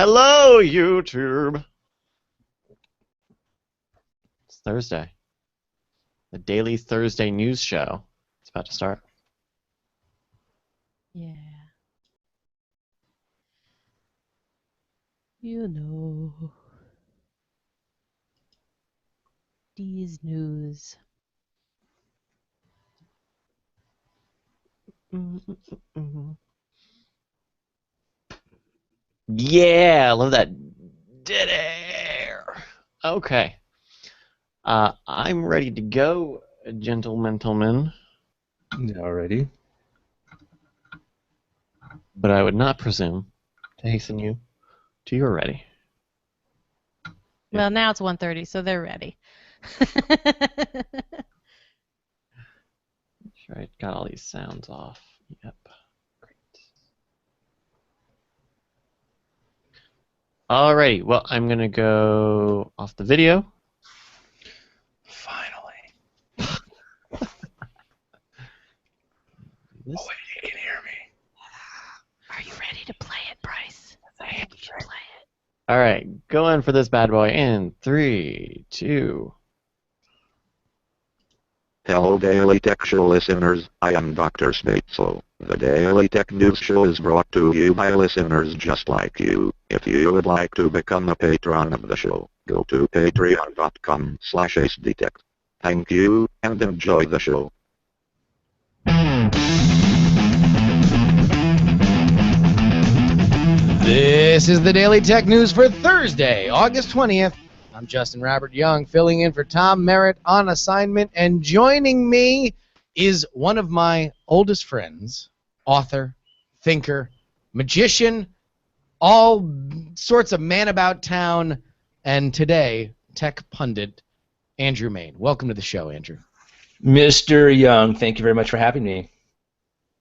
Hello, YouTube. It's Thursday. The daily Thursday news show. It's about to start. Yeah. You know. These news. Yeah, I love that dead air. Okay. I'm ready to go, gentlemen. Alrighty. But I would not presume to hasten you to your ready. Well, now it's 1:30, so they're ready. Sure, I got all these sounds off. Yep. Great. Alrighty, well, I'm going to go off the video. Finally. This? Oh, wait, you can hear me. Are you ready to play it, Bryce? I think you should play it. Alright, going for this bad boy in 3, 2. Hello Daily Tech Show listeners, I am Dr. Spatzel. The Daily Tech News Show is brought to you by listeners just like you. If you would like to become a patron of the show, go to patreon.com/acedtech. Thank you, and enjoy the show. This is the Daily Tech News for Thursday, August 20th. I'm Justin Robert Young, filling in for Tom Merritt on assignment, and joining me is one of my oldest friends, author, thinker, magician, all sorts of man about town, and today, tech pundit, Andrew Mayne. Welcome to the show, Andrew. Mr. Young, thank you very much for having me.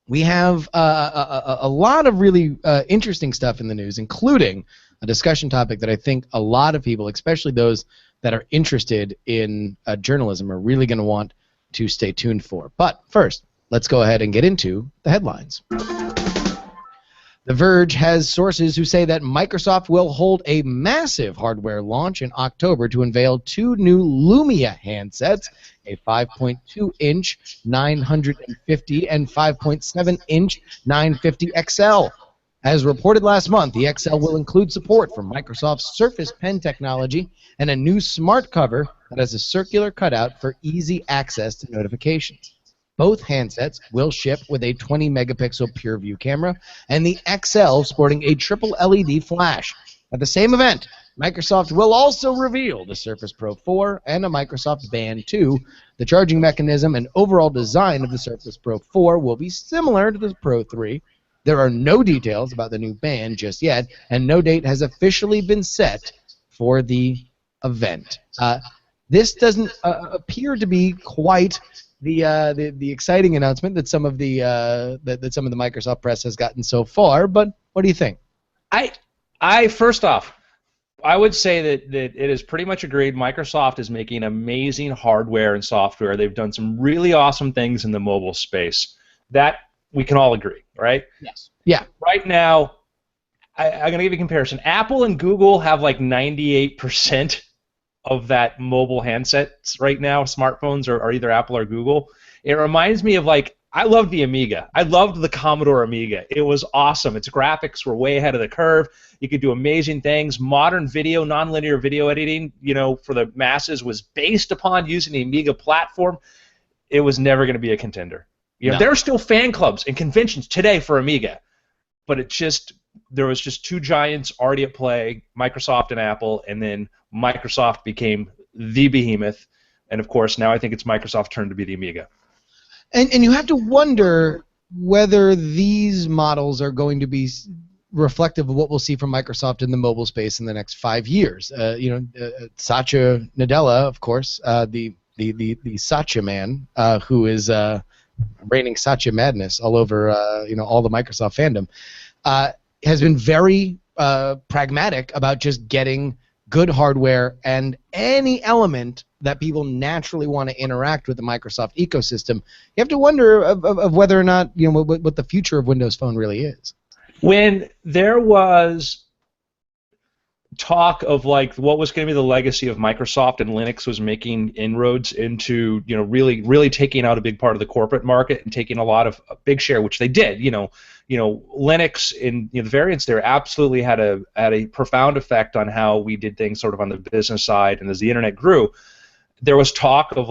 We have a lot of really interesting stuff in the news, including a discussion topic that I think a lot of people, especially those that are interested in journalism, are really going to want to stay tuned for. But first, let's go ahead and get into the headlines. The Verge has sources who say that Microsoft will hold a massive hardware launch in October to unveil two new Lumia handsets, a 5.2-inch 950 and 5.7-inch 950 XL. As reported last month, the XL will include support for Microsoft's Surface Pen technology and a new smart cover that has a circular cutout for easy access to notifications. Both handsets will ship with a 20-megapixel PureView camera and the XL sporting a triple LED flash. At the same event, Microsoft will also reveal the Surface Pro 4 and a Microsoft Band 2. The charging mechanism and overall design of the Surface Pro 4 will be similar to the Pro 3. There are no details about the new Band just yet, and no date has officially been set for the event. This doesn't appear to be quite the exciting announcement that some of the Microsoft press has gotten so far. But what do you think? I first off, I would say that it is pretty much agreed. Microsoft is making amazing hardware and software. They've done some really awesome things in the mobile space. That we can all agree, right? Yes. Yeah. Right now, I'm going to give you a comparison. Apple and Google have like 98% of that mobile handsets right now. Smartphones are either Apple or Google. It reminds me of, like, I loved the Amiga. I loved the Commodore Amiga. It was awesome. Its graphics were way ahead of the curve. You could do amazing things. Modern video, nonlinear video editing, for the masses was based upon using the Amiga platform. It was never going to be a contender. No. There are still fan clubs and conventions today for Amiga, but there was just two giants already at play, Microsoft and Apple, and then Microsoft became the behemoth, and of course now I think it's Microsoft's turn to be the Amiga. And you have to wonder whether these models are going to be reflective of what we'll see from Microsoft in the mobile space in the next 5 years. Satya Nadella, of course, the Satya man, who is reigning Satya madness all over all the Microsoft fandom, has been very pragmatic about just getting good hardware and any element that people naturally want to interact with the Microsoft ecosystem. You have to wonder of whether or not what the future of Windows Phone really is. When there was talk of like what was going to be the legacy of Microsoft, and Linux was making inroads into really taking out a big part of the corporate market and taking a big share, which they did. Linux in the variants there absolutely had a profound effect on how we did things sort of on the business side, and as the internet grew, there was talk of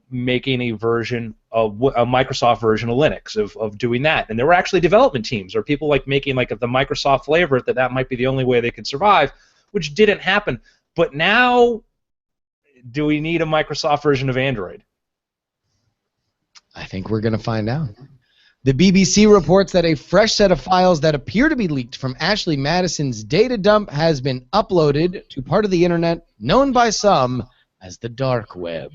making a Microsoft version of Linux, of doing that, and there were actually development teams or people making the Microsoft flavor that might be the only way they could survive, which didn't happen. But now, do we need a Microsoft version of Android? I think we're going to find out. The BBC reports that a fresh set of files that appear to be leaked from Ashley Madison's data dump has been uploaded to part of the internet known by some as the dark web.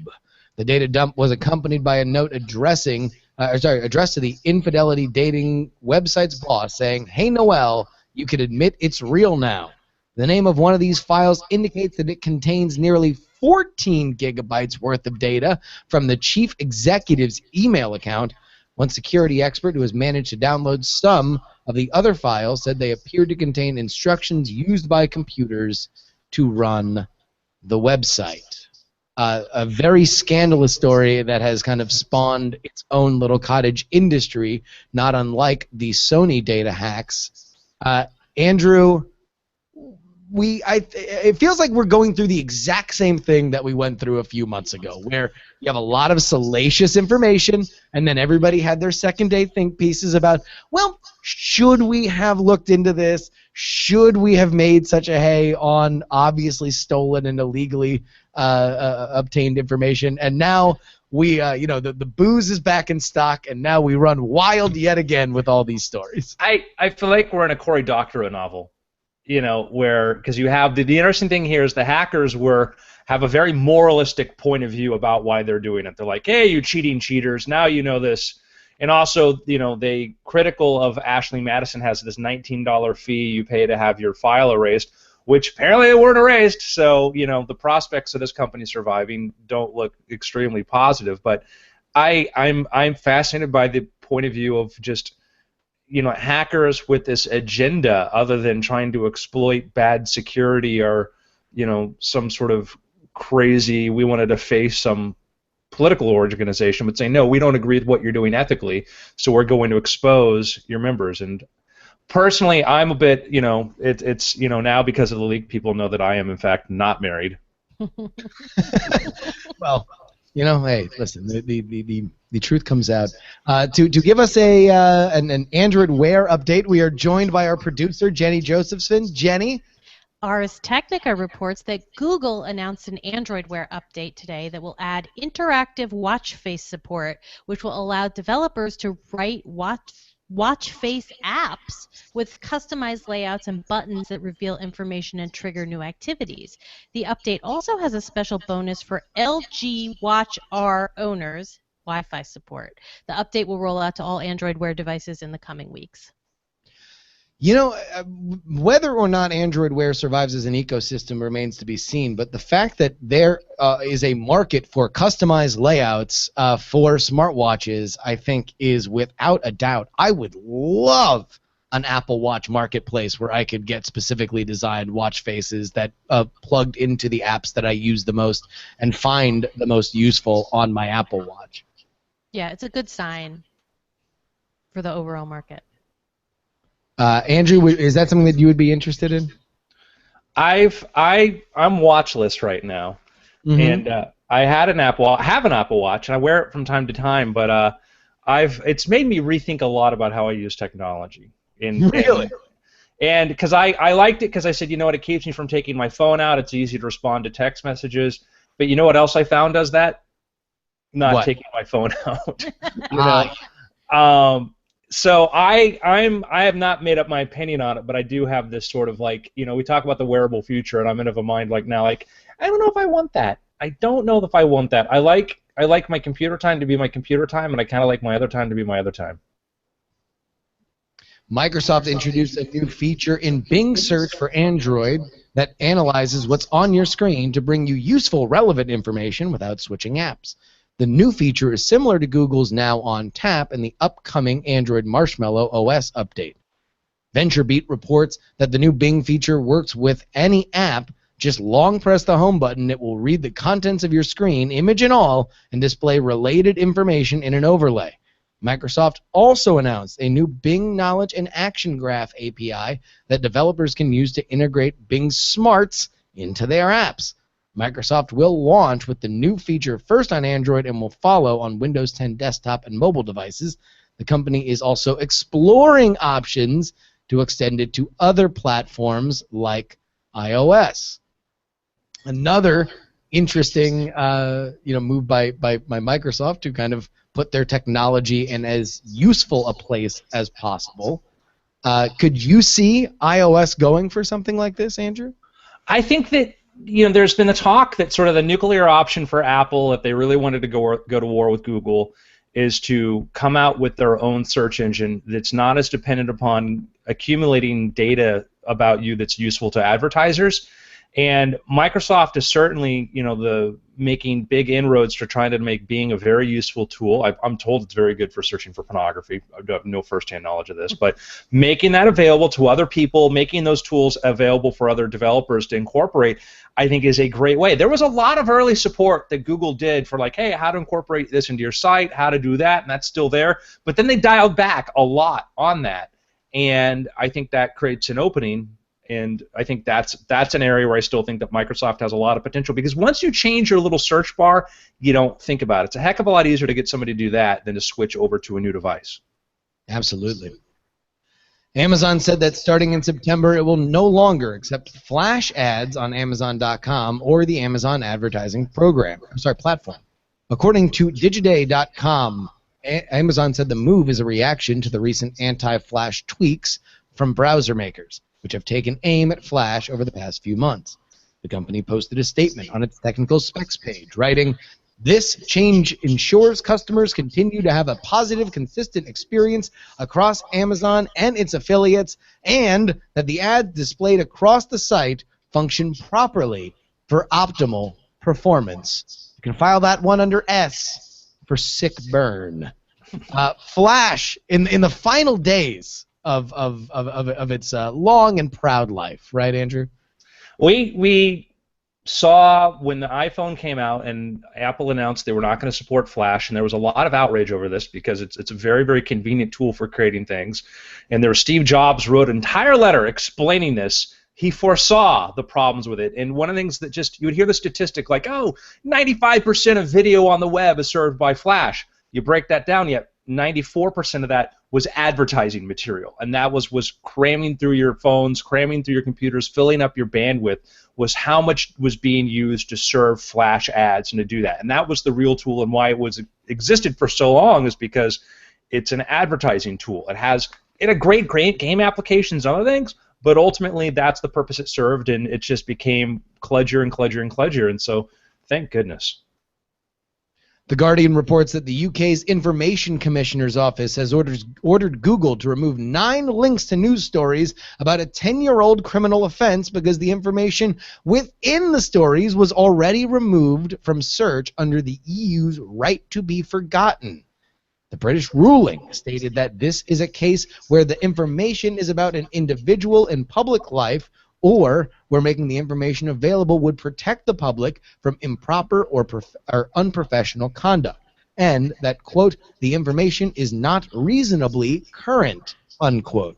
The data dump was accompanied by a note addressed to the infidelity dating website's boss saying, "Hey Noel, you can admit it's real now." The name of one of these files indicates that it contains nearly 14 gigabytes worth of data from the chief executive's email account. One security expert who has managed to download some of the other files said they appeared to contain instructions used by computers to run the website. A very scandalous story that has kind of spawned its own little cottage industry, not unlike the Sony data hacks. Andrew, it feels like we're going through the exact same thing that we went through a few months ago, where you have a lot of salacious information, and then everybody had their second-day think pieces about, well, should we have looked into this? Should we have made such a hay on obviously stolen and illegally obtained information? And now the booze is back in stock, and now we run wild yet again with all these stories. I feel like we're in a Cory Doctorow novel. Because you have the interesting thing here is the hackers have a very moralistic point of view about why they're doing it. They're like, hey, you cheating cheaters, now you know this. And also, they critical of Ashley Madison has this $19 fee you pay to have your file erased, which apparently they weren't erased. So, the prospects of this company surviving don't look extremely positive. But I'm fascinated by the point of view of just hackers with this agenda other than trying to exploit bad security or, some sort of crazy, we wanted to face some political organization, but say, no, we don't agree with what you're doing ethically, so we're going to expose your members. And personally, I'm a bit, it's now because of the leak, people know that I am, in fact, not married. Well, hey, listen, the truth comes out. To give us an Android Wear update, we are joined by our producer, Jenny Josephson. Jenny? Ars Technica reports that Google announced an Android Wear update today that will add interactive watch face support, which will allow developers to write watch face apps with customized layouts and buttons that reveal information and trigger new activities. The update also has a special bonus for LG Watch R owners, Wi-Fi support. The update will roll out to all Android Wear devices in the coming weeks. Whether or not Android Wear survives as an ecosystem remains to be seen, but the fact that there is a market for customized layouts for smartwatches, I think, is without a doubt. I would love an Apple Watch marketplace where I could get specifically designed watch faces that plugged into the apps that I use the most and find the most useful on my Apple Watch. Yeah, it's a good sign for the overall market. Andrew, is that something that you would be interested in? I'm watchless right now, and I have an Apple Watch, and I wear it from time to time. But it's made me rethink a lot about how I use technology. Really? And because I liked it, because I said, it keeps me from taking my phone out. It's easy to respond to text messages. But you know what else I found does that? Not taking my phone out. So I have not made up my opinion on it, but I do have this sort of we talk about the wearable future, and I'm in of a mind now, I don't know if I want that. I don't know if I want that. I like my computer time to be my computer time, and I kind of like my other time to be my other time. Microsoft introduced a new feature in Bing Search for Android that analyzes what's on your screen to bring you useful, relevant information without switching apps. The new feature is similar to Google's Now on Tap and the upcoming Android Marshmallow OS update. VentureBeat reports that the new Bing feature works with any app. Just long press the home button. It will read the contents of your screen, image and all, and display related information in an overlay. Microsoft also announced a new Bing Knowledge and Action Graph API that developers can use to integrate Bing Smarts into their apps. Microsoft will launch with the new feature first on Android and will follow on Windows 10 desktop and mobile devices. The company is also exploring options to extend it to other platforms like iOS. Another interesting move by Microsoft to kind of put their technology in as useful a place as possible. Could you see iOS going for something like this, Andrew? I think that there's been a talk that sort of the nuclear option for Apple, if they really wanted to go to war with Google, is to come out with their own search engine that's not as dependent upon accumulating data about you that's useful to advertisers. And Microsoft is certainly, making big inroads to trying to make Bing a very useful tool. I'm told it's very good for searching for pornography. I have no firsthand knowledge of this, but making that available to other people, making those tools available for other developers to incorporate, I think is a great way. There was a lot of early support that Google did for hey, how to incorporate this into your site, how to do that, and that's still there. But then they dialed back a lot on that, and I think that creates an opening. And I think that's an area where I still think that Microsoft has a lot of potential, because once you change your little search bar, you don't think about it. It's a heck of a lot easier to get somebody to do that than to switch over to a new device. Absolutely. Amazon said that starting in September, it will no longer accept flash ads on Amazon.com or the Amazon advertising platform. According to Digiday.com, Amazon said the move is a reaction to the recent anti-flash tweaks from browser makers, which have taken aim at Flash over the past few months. The company posted a statement on its technical specs page, writing, "This change ensures customers continue to have a positive, consistent experience across Amazon and its affiliates, and that the ads displayed across the site function properly for optimal performance." You can file that one under S for sick burn. Flash, in the final days of its long and proud life, right, Andrew? We saw when the iPhone came out and Apple announced they were not going to support Flash, and there was a lot of outrage over this because it's a very, very convenient tool for creating things. And there was Steve Jobs wrote an entire letter explaining this. He foresaw the problems with it. And one of the things that you would hear the statistic 95% of video on the web is served by Flash. You break that down, yet 94% of that was advertising material, and that was cramming through your phones, cramming through your computers, filling up your bandwidth, was how much was being used to serve Flash ads and to do that. And that was the real tool, and why it existed for so long is because it's an advertising tool. It had great game applications and other things, but ultimately that's the purpose it served, and it just became kludgier and kludgier and kludgier, and so thank goodness. The Guardian reports that the UK's Information Commissioner's Office has ordered Google to remove 9 links to news stories about a 10-year-old criminal offense because the information within the stories was already removed from search under the EU's right to be forgotten. The British ruling stated that this is a case where the information is about an individual in public life, or where making the information available would protect the public from improper or unprofessional conduct, and that, quote, the information is not reasonably current, unquote.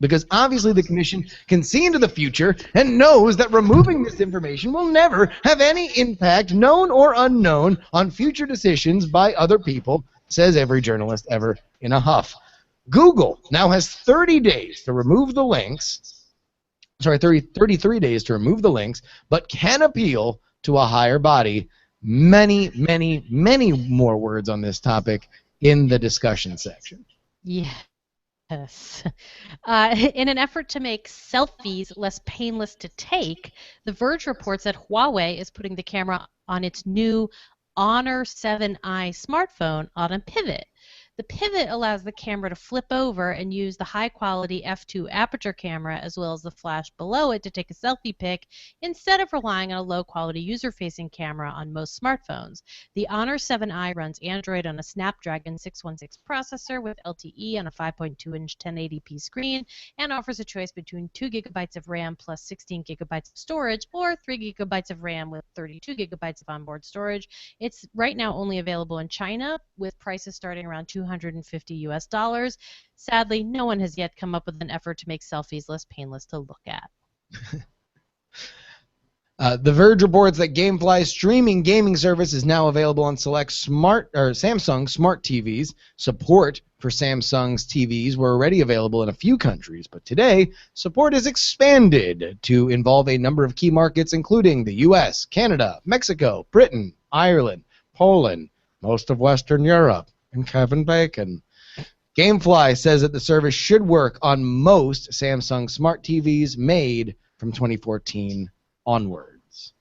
Because obviously the Commission can see into the future and knows that removing this information will never have any impact, known or unknown, on future decisions by other people, says every journalist ever in a huff. Google now has 30 days to remove the links. 33 days to remove the links, but can appeal to a higher body. Many, many, many more words on this topic in the discussion section. Yes. In an effort to make selfies less painless to take, The Verge reports that Huawei is putting the camera on its new Honor 7i smartphone on a pivot. The pivot allows the camera to flip over and use the high-quality f2 aperture camera as well as the flash below it to take a selfie pic instead of relying on a low-quality user-facing camera on most smartphones. The Honor 7i runs Android on a Snapdragon 616 processor with LTE on a 5.2-inch 1080p screen and offers a choice between 2 gigabytes of RAM plus 16 gigabytes of storage or 3 gigabytes of RAM with 32 gigabytes of onboard storage. It's right now only available in China with prices starting around $250. Sadly, no one has yet come up with an effort to make selfies less painless to look at. The Verge reports that GameFly's streaming gaming service is now available on select Samsung smart TVs. Support for Samsung's TVs were already available in a few countries, but today support is expanded to involve a number of key markets, including the U.S., Canada, Mexico, Britain, Ireland, Poland, most of Western Europe, and Kevin Bacon. GameFly says that the service should work on most Samsung smart TVs made from 2014 onwards.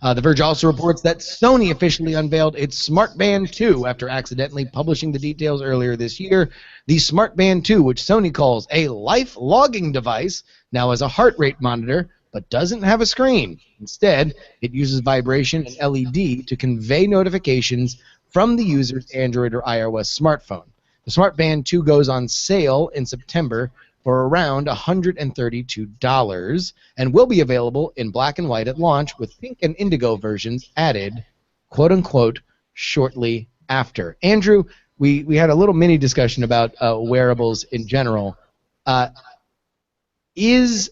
The Verge also reports that Sony officially unveiled its Smart Band 2 after accidentally publishing the details earlier this year. The Smart Band 2, which Sony calls a life logging device, now has a heart rate monitor but doesn't have a screen. Instead, it uses vibration and LED to convey notifications from the user's Android or iOS smartphone. The Smart Band 2 goes on sale in September for around $132 and will be available in black and white at launch with pink and indigo versions added, quote-unquote, shortly after. Andrew, we had a little mini discussion about wearables in general. Here's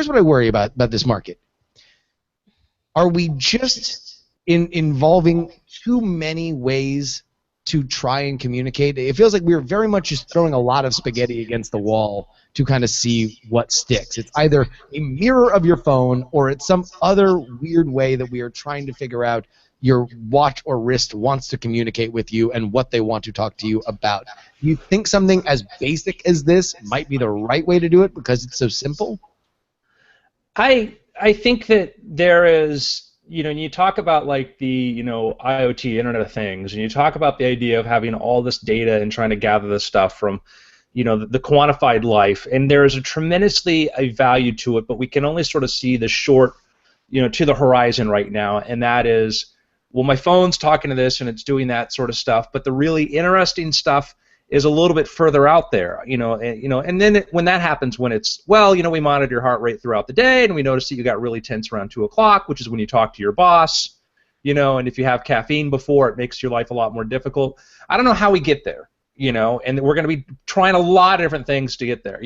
what I worry about this market. Are we just involving too many ways to try and communicate? It feels like we're very much just throwing a lot of spaghetti against the wall to kind of see what sticks. It's either a mirror of your phone or it's some other weird way that we are trying to figure out your watch or wrist wants to communicate with you and what they want to talk to you about. Do you think something as basic as this might be the right way to do it because it's so simple? I think that there is, and you talk about like the, IoT, Internet of Things, and you talk about the idea of having all this data and trying to gather this stuff from, the quantified life, and there is a tremendously a value to it, but we can only sort of see the short, to the horizon right now, and that is, well, my phone's talking to this and it's doing that sort of stuff, but the really interesting stuff is a little bit further out there, and then when that happens, when it's, we monitor your heart rate throughout the day, and we notice that you got really tense around 2 o'clock, which is when you talk to your boss, and if you have caffeine before, it makes your life a lot more difficult. I don't know how we get there, and we're going to be trying a lot of different things to get there.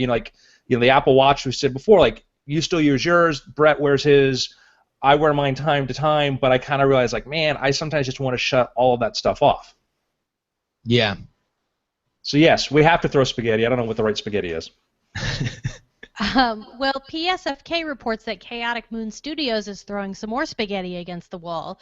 The Apple Watch, we said before, like, you still use yours, Brett wears his, I wear mine time to time, but I kind of realize, like, man, I sometimes just want to shut all of that stuff off. Yeah. So yes, we have to throw spaghetti. I don't know what the right spaghetti is. Well, PSFK reports that Chaotic Moon Studios is throwing some more spaghetti against the wall,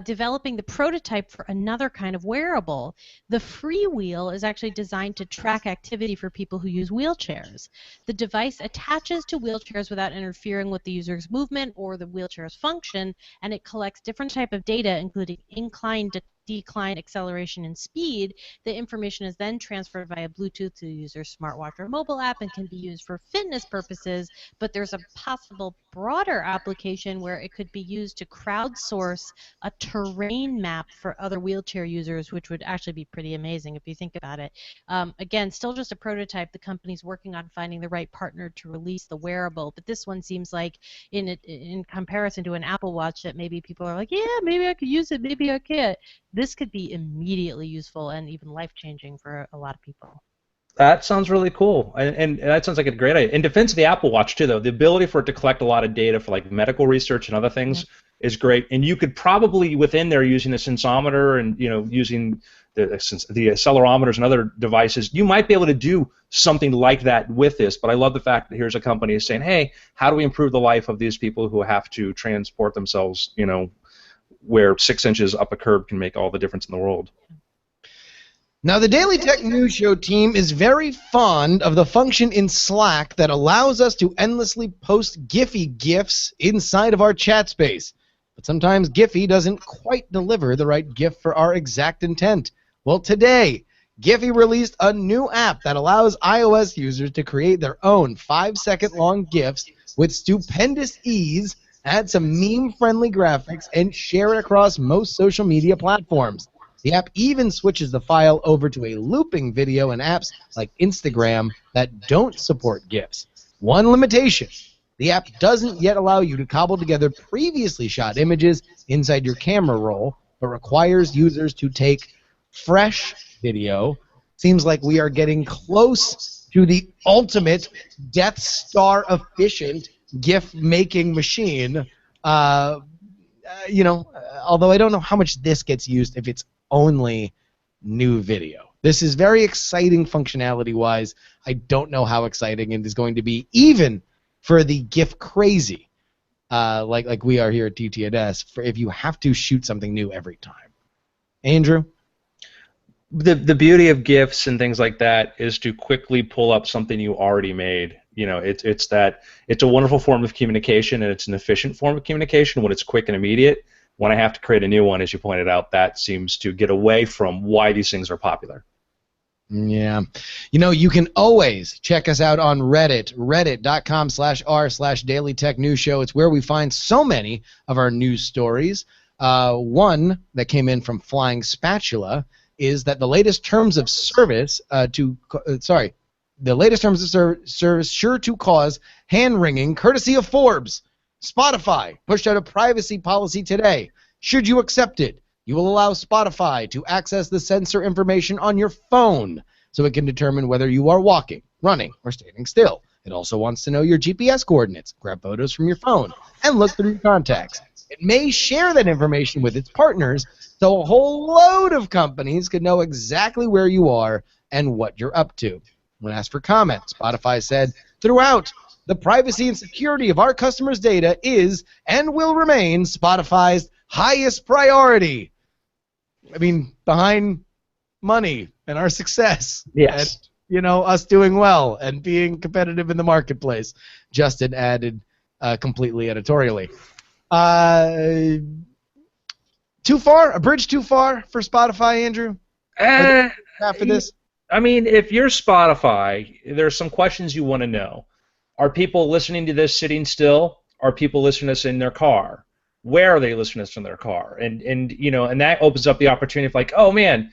developing the prototype for another kind of wearable. The Freewheel is actually designed to track activity for people who use wheelchairs. The device attaches to wheelchairs without interfering with the user's movement or the wheelchair's function, and it collects different type of data, including incline, decline, acceleration, and speed. The information is then transferred via Bluetooth to the user's smartwatch or mobile app and can be used for fitness purposes, but there's a possible broader application where it could be used to crowdsource a terrain map for other wheelchair users, which would actually be pretty amazing if you think about it. Again, still just a prototype. The company's working on finding the right partner to release the wearable, but this one seems like, in comparison to an Apple Watch, that maybe people are like, yeah, maybe I could use it, maybe I can't. This could be immediately useful and even life-changing for a lot of people. That sounds really cool, and that sounds like a great idea. In defense of the Apple Watch, too, though, the ability for it to collect a lot of data for like medical research and other things is great. And you could probably, within there, using the sensometer and using the accelerometers and other devices, you might be able to do something like that with this. But I love the fact that here's a company saying, hey, how do we improve the life of these people who have to transport themselves, where 6 inches up a curb can make all the difference in the world. Now, the Daily Tech News Show team is very fond of the function in Slack that allows us to endlessly post Giphy GIFs inside of our chat space. But sometimes Giphy doesn't quite deliver the right GIF for our exact intent. Well, today, Giphy released a new app that allows iOS users to create their own 5-second long GIFs with stupendous ease, add some meme-friendly graphics, and share it across most social media platforms. The app even switches the file over to a looping video in apps like Instagram that don't support GIFs. One limitation: the app doesn't yet allow you to cobble together previously shot images inside your camera roll, but requires users to take fresh video. Seems like we are getting close to the ultimate Death Star efficient GIF making machine. Although I don't know how much this gets used if it's only new video. This is very exciting functionality wise. I don't know how exciting it is going to be, even for the GIF crazy, like we are here at DTNS, for if you have to shoot something new every time. Andrew? The beauty of GIFs and things like that is to quickly pull up something you already made. It's a wonderful form of communication, and it's an efficient form of communication when it's quick and immediate. When I have to create a new one, as you pointed out, that seems to get away from why these things are popular. Yeah. You can always check us out on Reddit, reddit.com/r/Daily Tech News Show. It's where we find so many of our news stories. One that came in from Flying Spatula is that the latest terms of service service sure to cause hand-wringing, courtesy of Forbes. Spotify pushed out a privacy policy today. Should you accept it, you will allow Spotify to access the sensor information on your phone so it can determine whether you are walking, running, or standing still. It also wants to know your GPS coordinates, grab photos from your phone, and look through your contacts. It may share that information with its partners, so a whole load of companies could know exactly where you are and what you're up to. When asked for comment, Spotify said, "Throughout, the privacy and security of our customers' data is and will remain Spotify's highest priority." I mean, behind money and our success. Yes. And, us doing well and being competitive in the marketplace. Justin added completely editorially. Too far? A bridge too far for Spotify, Andrew? After this? I mean, if you're Spotify, there's some questions you want to know. Are people listening to this sitting still? Are people listening to this in their car? Where are they listening to this in their car? And that opens up the opportunity of like, oh man,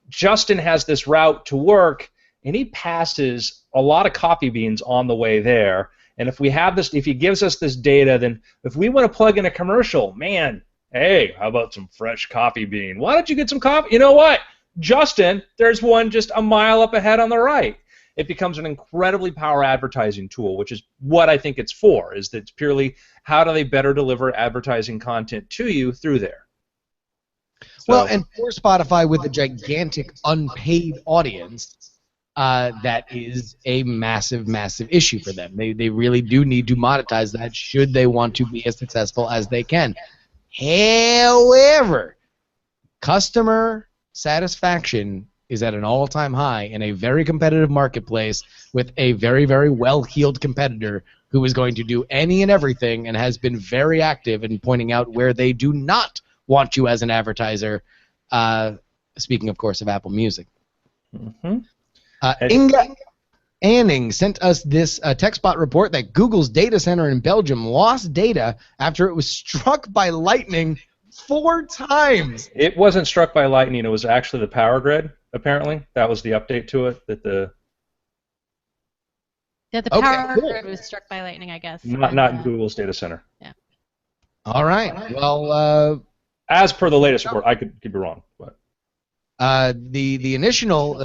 Justin has this route to work, and he passes a lot of coffee beans on the way there. And if we have this, if he gives us this data, then if we want to plug in a commercial, man, hey, how about some fresh coffee bean? Why don't you get some coffee? You know what, Justin, there's one just a mile up ahead on the right. It becomes an incredibly powerful advertising tool, which is what I think it's for, is that it's purely how do they better deliver advertising content to you through there. Well, and for Spotify with a gigantic unpaid audience, that is a massive, massive issue for them. They really do need to monetize that should they want to be as successful as they can. However, customer satisfaction is at an all-time high in a very competitive marketplace with a very, very well-heeled competitor who is going to do any and everything and has been very active in pointing out where they do not want you as an advertiser. Speaking, of course, of Apple Music. Mm-hmm. Inga Anning sent us this TechSpot report that Google's data center in Belgium lost data after it was struck by lightning 4 times. It wasn't struck by lightning. It was actually the power grid, apparently. That was the update to it. That the power grid was struck by lightning, I guess. Not Google's data center. Yeah. All right. Well, as per the latest report, I could be wrong, but the initial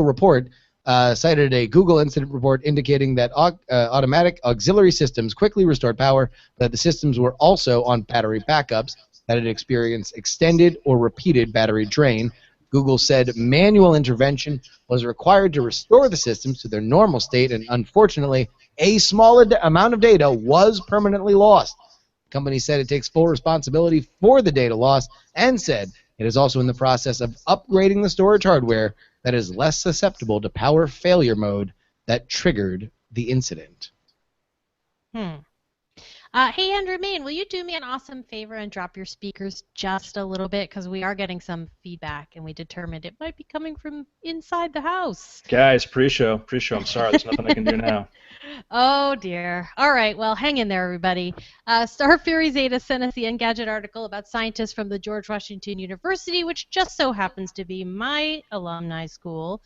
report cited a Google incident report indicating that automatic auxiliary systems quickly restored power, that the systems were also on battery backups, that it experienced extended or repeated battery drain. Google said manual intervention was required to restore the systems to their normal state, and unfortunately, a small amount of data was permanently lost. The company said it takes full responsibility for the data loss and said it is also in the process of upgrading the storage hardware that is less susceptible to power failure mode that triggered the incident. Hey, Andrew Mayne, will you do me an awesome favor and drop your speakers just a little bit? Because we are getting some feedback, and we determined it might be coming from inside the house. Guys, pre-show. I'm sorry, there's nothing I can do now. Oh, dear. All right, well, hang in there, everybody. Star Fury Zeta sent us the Engadget article about scientists from the George Washington University, which just so happens to be my alumni school,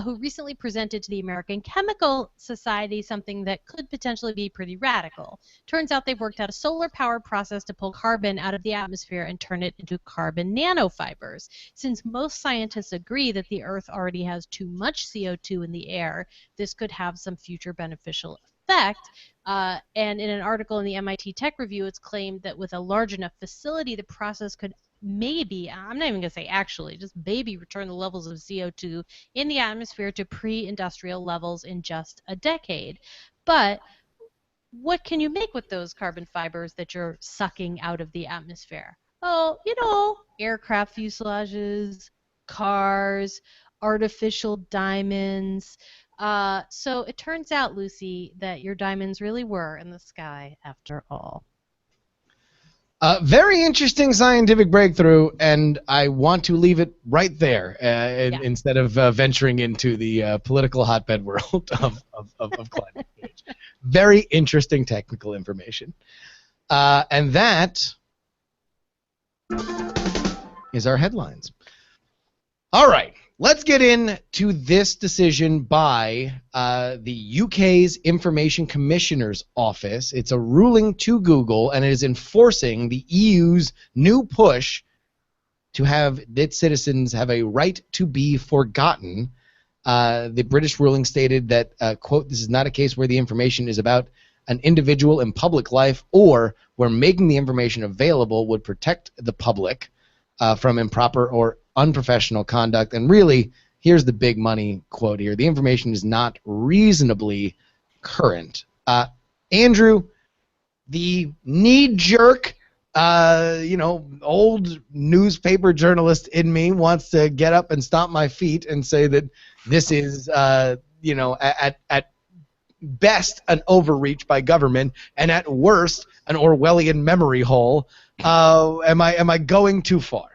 who recently presented to the American Chemical Society something that could potentially be pretty radical. Turns out they've worked out a solar-powered process to pull carbon out of the atmosphere and turn it into carbon nanofibers. Since most scientists agree that the Earth already has too much CO2 in the air, this could have some future beneficial effect. And in an article in the MIT Tech Review, it's claimed that with a large enough facility, the process could maybe, I'm not even going to say actually, just maybe return the levels of CO2 in the atmosphere to pre-industrial levels in just a decade. But what can you make with those carbon fibers that you're sucking out of the atmosphere? Oh, you know, aircraft fuselages, cars, artificial diamonds. So it turns out, Lucy, that your diamonds really were in the sky after all. Very interesting scientific breakthrough, and I want to leave it right there instead of venturing into the political hotbed world of climate change. Very interesting technical information. And that is our headlines. All right, let's get into this decision by the UK's Information Commissioner's Office. It's a ruling to Google, and it is enforcing the EU's new push to have its citizens have a right to be forgotten. The British ruling stated that, quote, this is not a case where the information is about an individual in public life or where making the information available would protect the public from improper or unprofessional conduct. And really, here's the big money quote here. The information is not reasonably current. Andrew, the knee-jerk, old newspaper journalist in me wants to get up and stomp my feet and say that this is, at best an overreach by government and at worst an Orwellian memory hole. Am I going too far?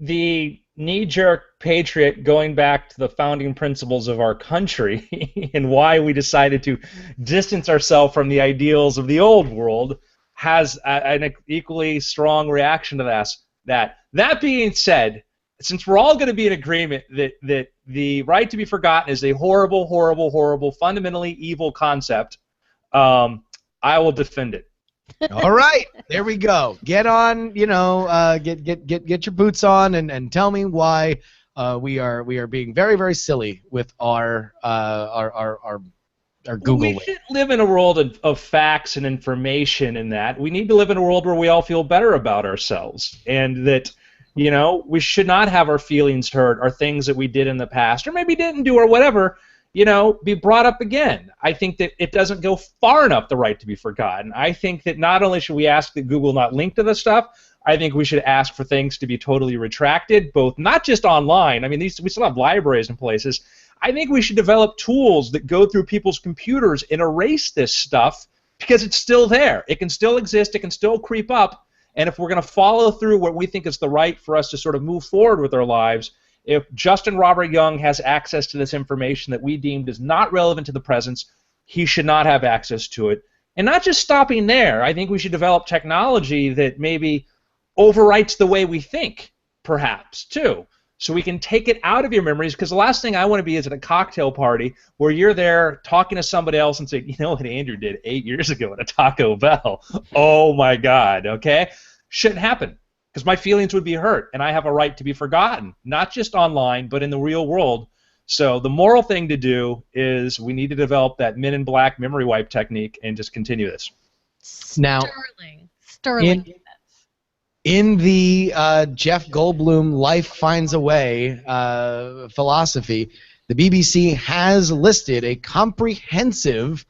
The knee-jerk patriot going back to the founding principles of our country and why we decided to distance ourselves from the ideals of the old world has an equally strong reaction to that. That being said, since we're all going to be in agreement that the right to be forgotten is a horrible, horrible, horrible, fundamentally evil concept, I will defend it. All right, there we go. Get on, get your boots on and tell me why we are being very, very silly with our Google. We should live in a world of facts and information in that. We need to live in a world where we all feel better about ourselves and that, we should not have our feelings hurt or things that we did in the past or maybe didn't do or whatever, be brought up again. I think that it doesn't go far enough, the right to be forgotten. I think that not only should we ask that Google not link to this stuff, I think we should ask for things to be totally retracted, both not just online. I mean, we still have libraries and places. I think we should develop tools that go through people's computers and erase this stuff because it's still there. It can still exist. It can still creep up. And if we're going to follow through what we think is the right for us to sort of move forward with our lives, if Justin Robert Young has access to this information that we deemed is not relevant to the present, he should not have access to it. And not just stopping there. I think we should develop technology that maybe overwrites the way we think, perhaps, too. So we can take it out of your memories, because the last thing I want to be is at a cocktail party where you're there talking to somebody else and say, you know what Andrew did 8 years ago at a Taco Bell? Oh my God, okay? Shouldn't happen, because my feelings would be hurt, and I have a right to be forgotten, not just online, but in the real world. So the moral thing to do is we need to develop that Men in Black memory wipe technique and just continue this. Now, Sterling. In the Jeff Goldblum Life Finds a Way philosophy, the BBC has listed a comprehensive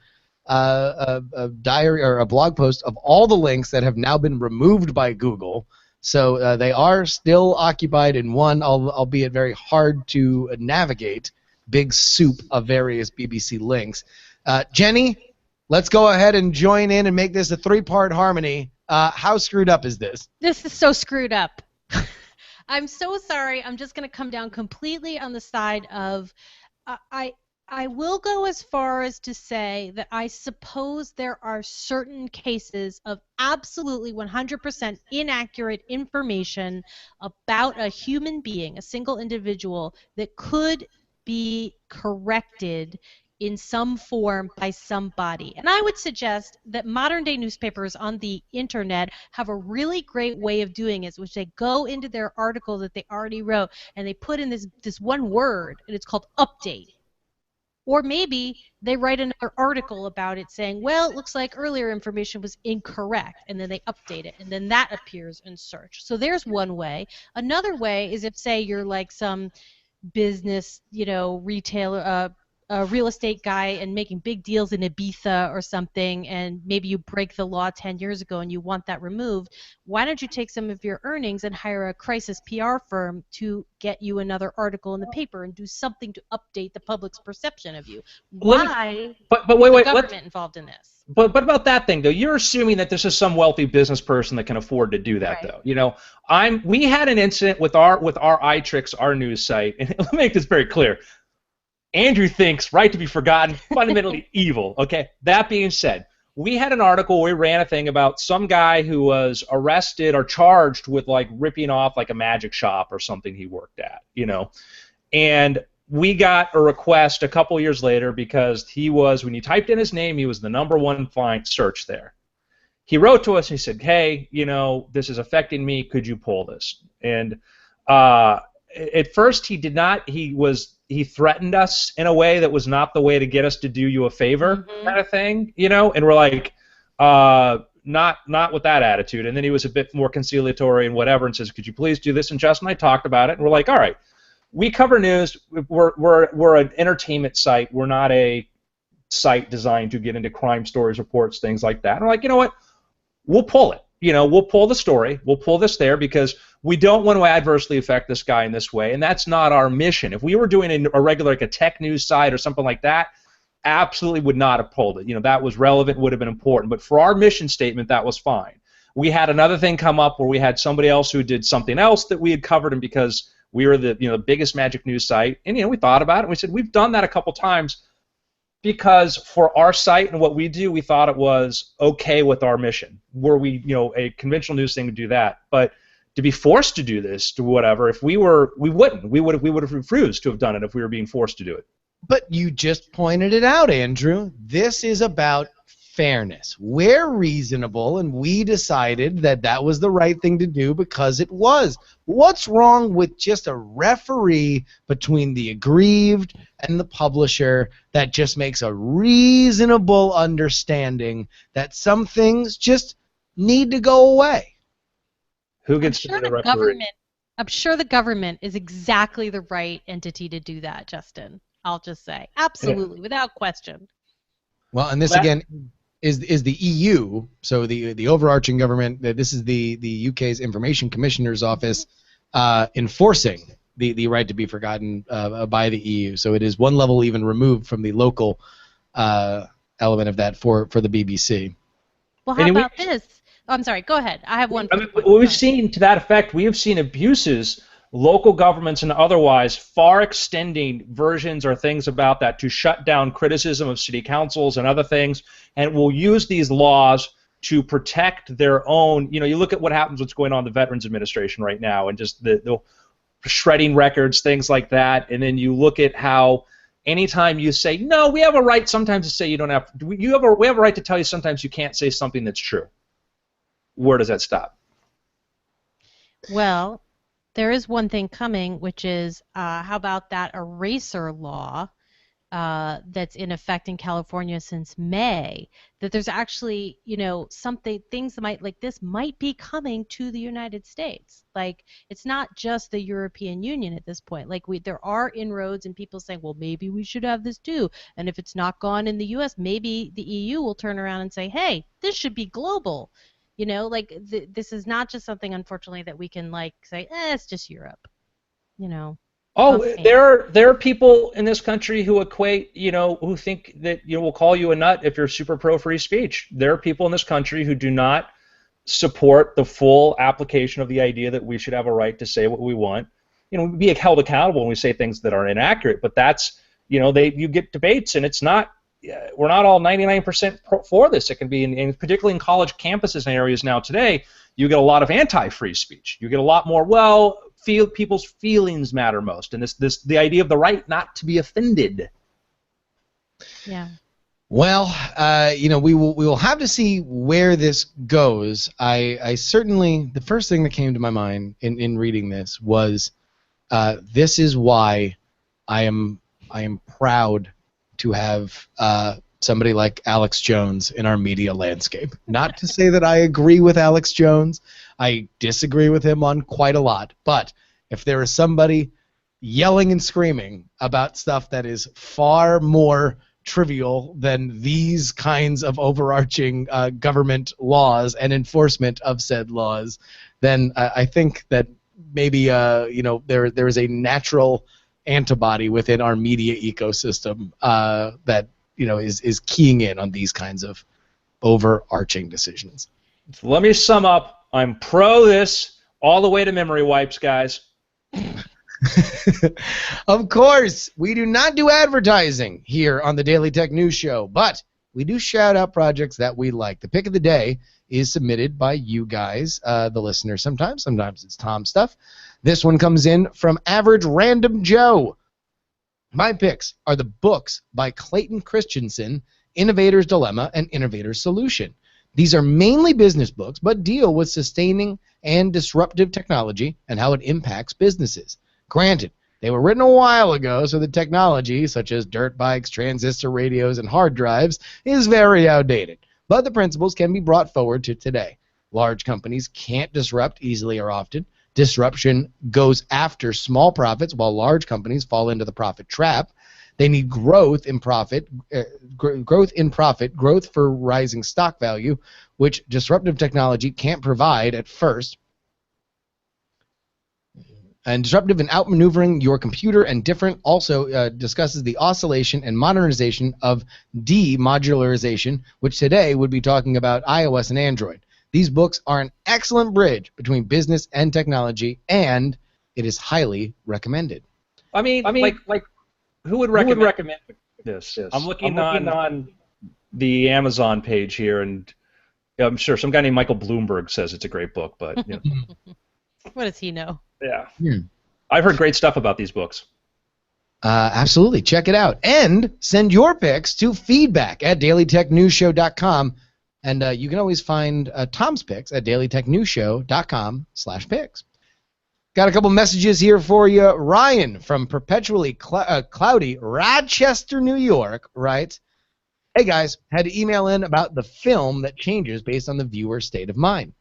diary or a blog post of all the links that have now been removed by Google. So they are still occupied in one, albeit very hard to navigate, big soup of various BBC links. Jenny, let's go ahead and join in and make this a three-part harmony. How screwed up is this? This is so screwed up. I'm so sorry. I'm just going to come down completely on the side of I will go as far as to say that I suppose there are certain cases of absolutely 100% inaccurate information about a human being, a single individual, that could be corrected in some form by somebody. And I would suggest that modern day newspapers on the internet have a really great way of doing it, which they go into their article that they already wrote and they put in this one word, and it's called update. Or maybe they write another article about it saying, well, it looks like earlier information was incorrect, and then they update it, and then that appears in search. So there's one way. Another way is if, say, you're like some business, retailer, a real estate guy and making big deals in Ibiza or something, and maybe you break the law 10 years ago and you want that removed. Why don't you take some of your earnings and hire a crisis PR firm to get you another article in the paper and do something to update the public's perception of you? Why but is wait, the government involved in this? But about that thing though, you're assuming that this is some wealthy business person that can afford to do that, Right. though. We had an incident with our iTricks, our news site, and let me make this very clear. Andrew thinks right to be forgotten, fundamentally evil. Okay. That being said, we had an article, we ran a thing about some guy who was arrested or charged with like ripping off like a magic shop or something he worked at, and we got a request a couple years later because he was, when you typed in his name, he was the #1 find search there. He wrote to us and he said, hey, this is affecting me. Could you pull this? And at first he did not. He threatened us in a way that was not the way to get us to do you a favor, kind of thing, and we're like, not with that attitude. And then he was a bit more conciliatory and whatever, and says, could you please do this? And Justin and I talked about it, and we're like, all right, we cover news. We're an entertainment site. We're not a site designed to get into crime stories, reports, things like that. And we're like, you know what? We'll pull it. We'll pull the story. We'll pull this there because we don't want to adversely affect this guy in this way, and that's not our mission. If we were doing a regular, like a tech news site or something like that, absolutely would not have pulled it. That was relevant, would have been important. But for our mission statement, that was fine. We had another thing come up where we had somebody else who did something else that we had covered, and because we were the biggest magic news site, and we thought about it, and we said we've done that a couple times. Because for our site and what we do, we thought it was okay with our mission. Were we, a conventional news thing to do that, but to be forced to do this, to whatever, if we wouldn't. We would have refused to have done it if we were being forced to do it. But you just pointed it out, Andrew. This is about fairness. We're reasonable, and we decided that that was the right thing to do because it was. What's wrong with just a referee between the aggrieved and the publisher that just makes a reasonable understanding that some things just need to go away? Who gets to be the referee? I'm sure the government is exactly the right entity to do that, Justin. I'll just say. Absolutely, without question. Well, and this, again, is the EU, so the overarching government. This is the UK's Information Commissioner's Office enforcing the right to be forgotten by the EU. So it is one level even removed from the local element of that for the BBC. Well, how about this? Oh, I'm sorry. Go ahead. I have one. We've seen, to that effect, we have seen abuses, local governments and otherwise, far extending versions or things about that to shut down criticism of city councils and other things, and will use these laws to protect their own. You look at what happens, what's going on in the Veterans Administration right now, and just the shredding records, things like that, and then you look at how anytime you say, no, we have a right sometimes to say you don't have, we have a right to tell you sometimes you can't say something that's true. Where does that stop? Well, there is one thing coming, which is how about that eraser law that's in effect in California since May? That there's actually, things that like this might be coming to the United States. Like, it's not just the European Union at this point. Like, there are inroads and people saying, well, maybe we should have this too. And if it's not gone in the U.S., maybe the EU will turn around and say, hey, this should be global. This is not just something, unfortunately, that we can say, it's just Europe. Oh, offhand. there are people in this country who equate, who think that will call you a nut if you're super pro free speech. There are people in this country who do not support the full application of the idea that we should have a right to say what we want. Be held accountable when we say things that are inaccurate. But that's, you get debates, and it's not. We're not all 99% for this. It can be, particularly in college campuses and areas now today, you get a lot of anti-free speech. You get a lot more, people's feelings matter most, and the idea of the right not to be offended. Yeah. Well, we will have to see where this goes. I certainly, the first thing that came to my mind in reading this was, this is why I am proud to have somebody like Alex Jones in our media landscape. Not to say that I agree with Alex Jones. I disagree with him on quite a lot. But if there is somebody yelling and screaming about stuff that is far more trivial than these kinds of overarching government laws and enforcement of said laws, then I think that maybe there is a natural antibody within our media ecosystem that is keying in on these kinds of overarching decisions. So let me sum up. I'm pro this all the way to memory wipes, guys. Of course, we do not do advertising here on the Daily Tech News Show, but we do shout out projects that we like. The pick of the day is submitted by you guys, the listeners sometimes. Sometimes it's Tom stuff. This one comes in from Average Random Joe. My picks are the books by Clayton Christensen, Innovator's Dilemma and Innovator's Solution. These are mainly business books, but deal with sustaining and disruptive technology and how it impacts businesses. Granted, they were written a while ago, so the technology, such as dirt bikes, transistor radios, and hard drives, is very outdated. But the principles can be brought forward to today. Large companies can't disrupt easily or often. Disruption goes after small profits, while large companies fall into the profit trap. They need growth in profit, growth for rising stock value, which disruptive technology can't provide at first. And disruptive and outmaneuvering your computer and different also discusses the oscillation and modernization of demodularization, which today would be talking about iOS and Android. These books are an excellent bridge between business and technology, and it is highly recommended. I mean, like who would recommend this? I'm looking on the Amazon page here, and I'm sure some guy named Michael Bloomberg says it's a great book, but What does he know? Yeah. I've heard great stuff about these books. Absolutely. Check it out. And send your picks to feedback@dailytechnewsshow.com. And you can always find Tom's picks at dailytechnewsshow.com/picks. Got a couple messages here for you. Ryan from perpetually cloudy Rochester, New York, writes, "Hey guys, had to email in about the film that changes based on the viewer's state of mind.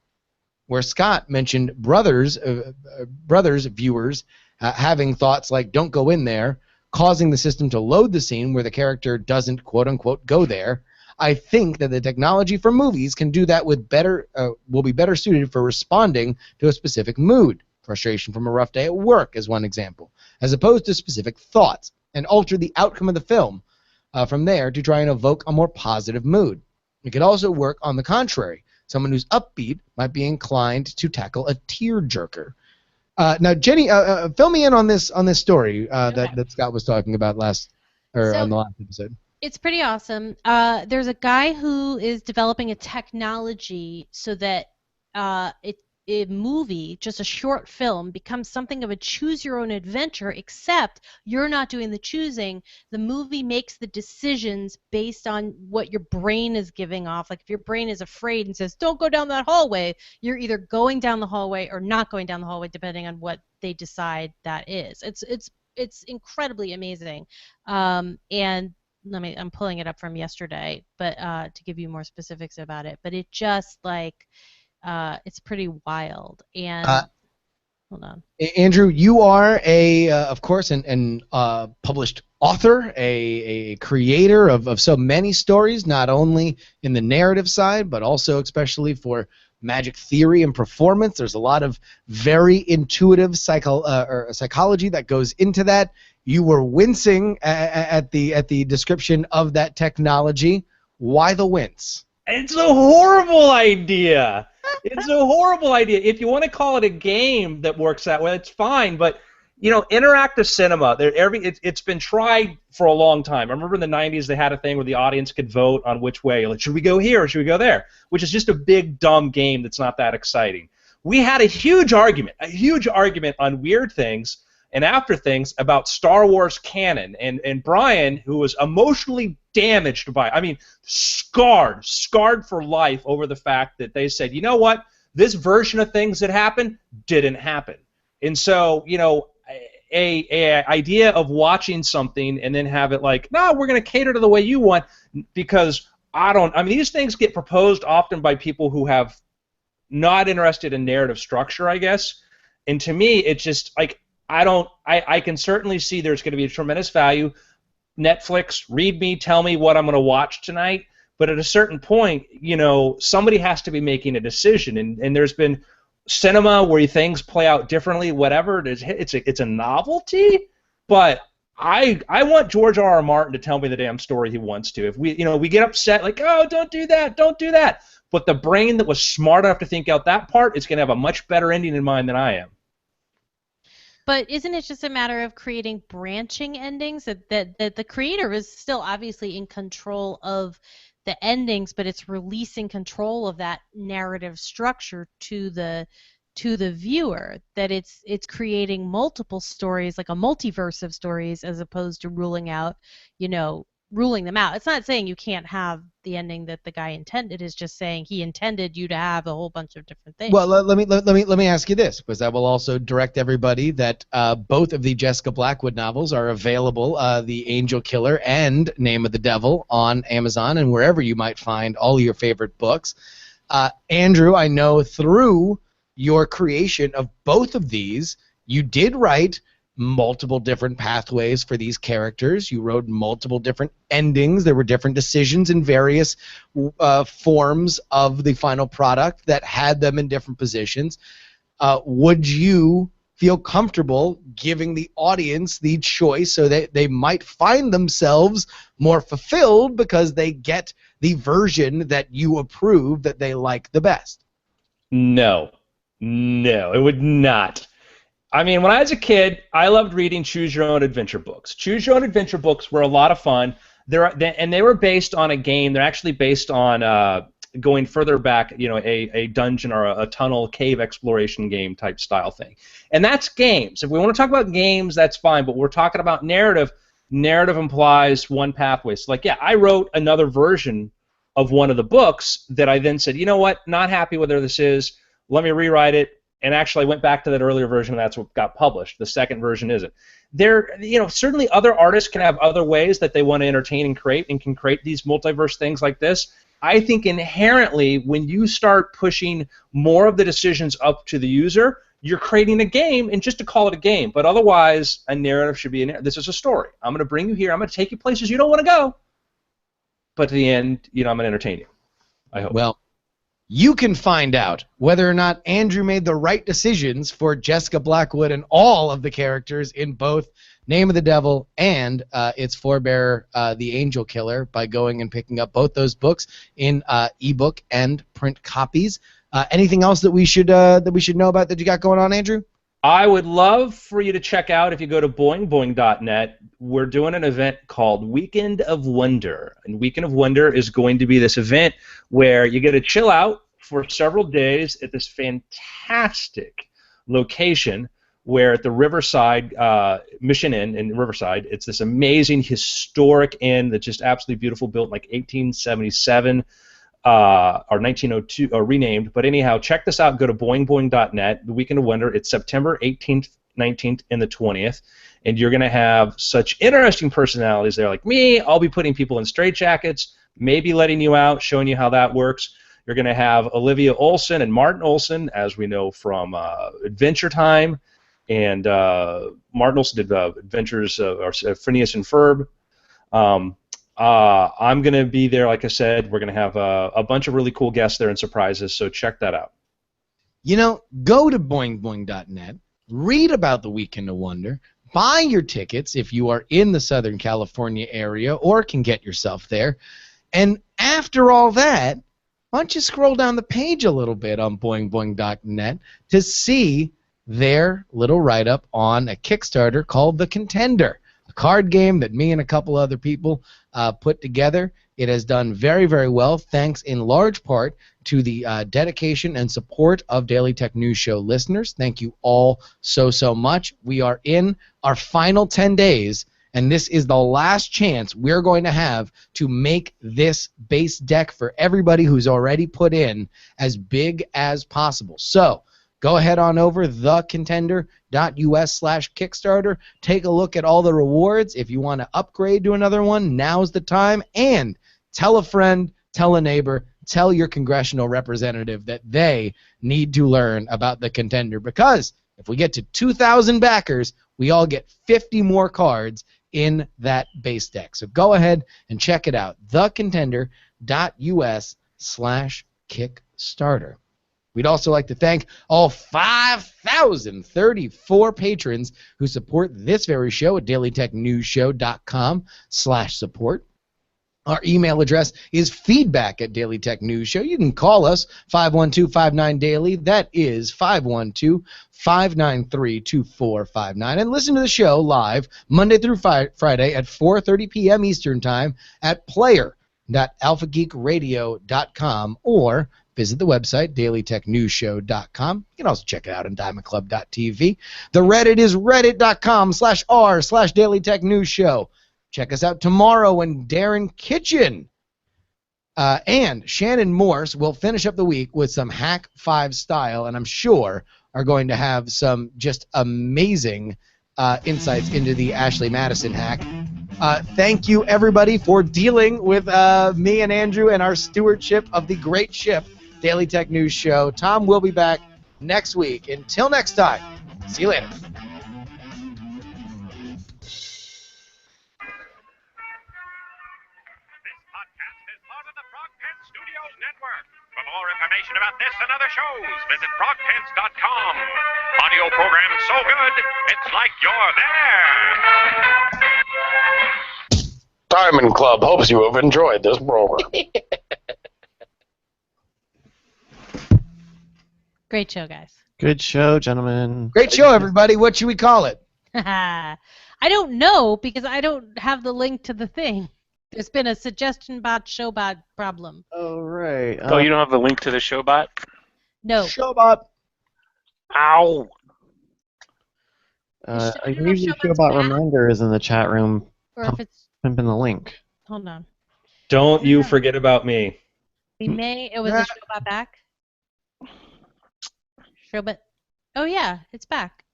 Where Scott mentioned brothers viewers having thoughts like don't go in there, causing the system to load the scene where the character doesn't quote-unquote go there. I think that the technology for movies can do that with will be better suited for responding to a specific mood. Frustration from a rough day at work is one example, as opposed to specific thoughts, and alter the outcome of the film from there to try and evoke a more positive mood. It could also work on the contrary. Someone who's upbeat might be inclined to tackle a tear-jerker." Now, Jenny, fill me in on this story that Scott was talking about on the last episode. It's pretty awesome. There's a guy who is developing a technology so that a movie, just a short film, becomes something of a choose-your-own-adventure, except you're not doing the choosing. The movie makes the decisions based on what your brain is giving off. Like if your brain is afraid and says, don't go down that hallway, you're either going down the hallway or not going down the hallway, depending on what they decide that is. It's incredibly amazing. And I'm pulling it up from yesterday, but to give you more specifics about it. But it just it's pretty wild. And hold on, Andrew, you are of course, an published author, a creator of so many stories, not only in the narrative side, but also especially for magic theory and performance. There's a lot of very intuitive psychology that goes into that. You were wincing at the description of that technology. Why the wince? It's a horrible idea. It's a horrible idea. If you want to call it a game that works that way, it's fine. But interactive cinema. It's been tried for a long time. I remember in the '90s they had a thing where the audience could vote on which way. Like, should we go here or should we go there? Which is just a big dumb game that's not that exciting. We had a huge argument on weird things and after things about Star Wars canon, and Brian, who was emotionally damaged by, scarred for life over the fact that they said, you know what, this version of things that happened didn't happen. And so, a idea of watching something and then have it like, no, we're going to cater to the way you want, because these things get proposed often by people who have not interested in narrative structure, I guess. And to me, it's just like, I can certainly see there's going to be a tremendous value. Netflix, read me, tell me what I'm going to watch tonight. But at a certain point, somebody has to be making a decision. And there's been cinema where things play out differently, whatever. It's a novelty. But I want George R.R. Martin to tell me the damn story he wants to. If we get upset, like, oh, don't do that. But the brain that was smart enough to think out that part is going to have a much better ending in mind than I am. But isn't it just a matter of creating branching endings? That the creator is still obviously in control of the endings, but it's releasing control of that narrative structure to the viewer. That it's creating multiple stories, like a multiverse of stories, as opposed to ruling them out. It's not saying you can't have the ending that the guy intended. It's just saying he intended you to have a whole bunch of different things. Well, let me ask you this, because I will also direct everybody that both of the Jessica Blackwood novels are available, The Angel Killer and Name of the Devil, on Amazon and wherever you might find all your favorite books. Andrew, I know through your creation of both of these, you did write multiple different pathways for these characters. You wrote multiple different endings. There were different decisions in various forms of the final product that had them in different positions. Would you feel comfortable giving the audience the choice so that they might find themselves more fulfilled because they get the version that you approve, that they like the best? No, it would not. When I was a kid, I loved reading Choose Your Own Adventure books. Choose Your Own Adventure books were a lot of fun. They were based on a game. They're actually based on going further back, a dungeon or a tunnel cave exploration game type style thing. And that's games. If we want to talk about games, that's fine. But we're talking about narrative. Narrative implies one pathway. So, I wrote another version of one of the books that I then said, you know what, not happy with where this is. Let me rewrite it. And actually, I went back to that earlier version, and that's what got published. The second version isn't. Certainly other artists can have other ways that they want to entertain and can create these multiverse things like this. I think inherently, when you start pushing more of the decisions up to the user, you're creating a game, and just to call it a game. But otherwise, a narrative should be this is a story. I'm going to bring you here. I'm going to take you places you don't want to go. But at the end, I'm going to entertain you. I hope. Well, you can find out whether or not Andrew made the right decisions for Jessica Blackwood and all of the characters in both Name of the Devil and its forebearer, The Angel Killer, by going and picking up both those books in ebook and print copies. Anything else that we should know about that you got going on, Andrew? I would love for you to check out, if you go to boingboing.net, we're doing an event called Weekend of Wonder. And Weekend of Wonder is going to be this event where you get to chill out for several days at this fantastic location where at the Riverside, Mission Inn in Riverside, it's this amazing historic inn that's just absolutely beautiful, built in like 1877. Or 1902, or renamed. But anyhow, check this out. Go to boingboing.net. The Weekend of Wonder. It's September 18th, 19th, and the 20th. And you're going to have such interesting personalities there like me. I'll be putting people in straitjackets, maybe letting you out, showing you how that works. You're going to have Olivia Olson and Martin Olson, as we know from Adventure Time. And Martin Olson did Adventures, or Phineas and Ferb. I'm going to be there, like I said. We're going to have a bunch of really cool guests there and surprises, so check that out. You know, go to boingboing.net, read about the Weekend of Wonder, buy your tickets if you are in the Southern California area or can get yourself there. And after all that, why don't you scroll down the page a little bit on boingboing.net to see their little write-up on a Kickstarter called The Contender, a card game that me and a couple other people put together. It has done very, very well, thanks in large part to the dedication and support of Daily Tech News Show listeners. Thank you all so, so much. We are in our final 10 days, and this is the last chance we're going to have to make this base deck for everybody who's already put in as big as possible. So go ahead on over thecontender.us/Kickstarter. Take a look at all the rewards. If you want to upgrade to another one, now's the time. And tell a friend, tell a neighbor, tell your congressional representative that they need to learn about the Contender, because if we get to 2,000 backers, we all get 50 more cards in that base deck. So go ahead and check it out, thecontender.us/Kickstarter. We'd also like to thank all 5,034 patrons who support this very show at dailytechnewsshow.com/support. Our email address is feedback@dailytechnewsshow. You can call us 512-59-DAILY. That is 512-593-2459. And listen to the show live Monday through Friday at 4:30 p.m. Eastern Time at player.alphageekradio.com, or visit the website, dailytechnewsshow.com. You can also check it out on diamondclub.tv. The Reddit is reddit.com/r/dailytechnewsshow. Check us out tomorrow when Darren Kitchen and Shannon Morse will finish up the week with some Hack 5 style, and I'm sure are going to have some just amazing insights into the Ashley Madison hack. Thank you, everybody, for dealing with me and Andrew and our stewardship of the great ship, Daily Tech News Show. Tom will be back next week. Until next time, see you later. For more information about this and other shows, visit frogpants.com. Audio program so good, it's like you're there. Diamond Club hopes you have enjoyed this program. Great show, guys. Good show, gentlemen. Great show, everybody. What should we call it? I don't know, because I don't have the link to the thing. There's been a suggestion bot showbot problem. Oh, right. Oh, you don't have the link to the showbot? No. Showbot. Ow! I don't know if Usually Showbot's Showbot back. Reminder is in the chat room. Or if it's... Pimping the link. Hold on. Don't you forget about me. We may... It was a showbot back? Showbot... Oh, yeah. It's back.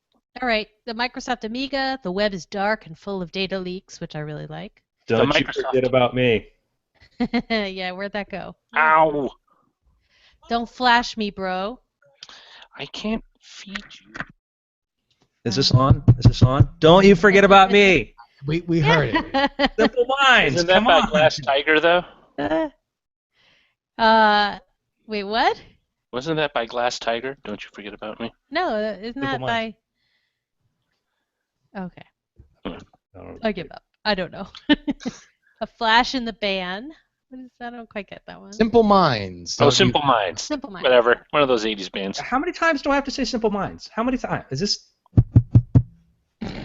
All right. The Microsoft Amiga. The web is dark and full of data leaks, which I really like. Don't you Microsoft. forget about me. Yeah, where'd that go? Ow! Don't flash me, bro. I can't feed you. Is this on? Is this on? Don't you forget about me. We heard it. Simple Minds. Isn't that Come by on. Glass Tiger, though? Wait, what? Wasn't that by Glass Tiger? Don't you forget about me? No, isn't that Simple by... Okay. I give up. I don't know. A Flash in the Ban. What is that? I don't quite get that one. Simple Minds. Oh, Don't Simple Minds. Simple Minds. Whatever. One of those 80s bands. How many times do I have to say Simple Minds? How many times? Is this...